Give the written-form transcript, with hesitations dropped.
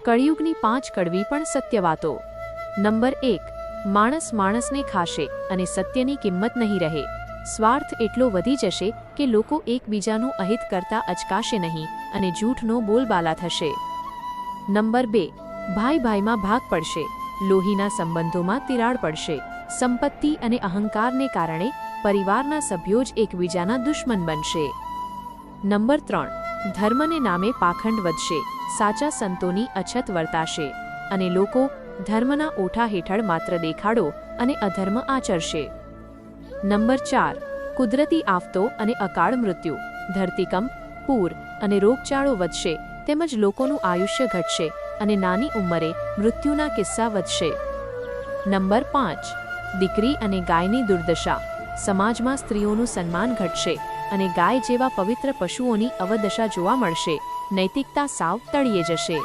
કળિયુગની 5 કડવી પણ સત્ય વાતો। નંબર 1, માણસ માણસને ખાશે અને સત્યની કિંમત નહીં રહે। સ્વાર્થ એટલો વધી જશે કે લોકો એકબીજાનું અહિત કરતા અચકાશે નહીં અને જૂઠનો બોલબાલા થશે। નંબર 2, ભાઈ ભાઈમાં ભાગ પડશે, લોહીના સંબંધોમાં તિરાડ પડશે। સંપત્તિ અને અહંકારને કારણે પરિવારના સભ્યો જ એકબીજાના દુશ્મન બનશે। નંબર 3, ધર્મને નામે પાખંડ વધશે, સાચા સંતોની અછત વર્તાશે અને લોકો ધર્મના ઓઠા હેઠળ માત્ર દેખાડો અને અધર્મ આચરશે। નંબર 4, કુદરતી આફતો અને અકાળ મૃત્યુ, ધરતીકંપ, પૂર અને રોગચાળો વધશે તેમજ લોકોનું આયુષ્ય ઘટશે અને નાની ઉંમરે મૃત્યુના કિસ્સા વધશે। નંબર 5, દીકરી અને ગાયની દુર્દશા, સમાજમાં સ્ત્રીઓનું સન્માન ઘટશે અને ગાય જેવા પવિત્ર પશુઓની અવદશા જોવા મળશે। નૈતિકતા સાવ તળિયે જશે।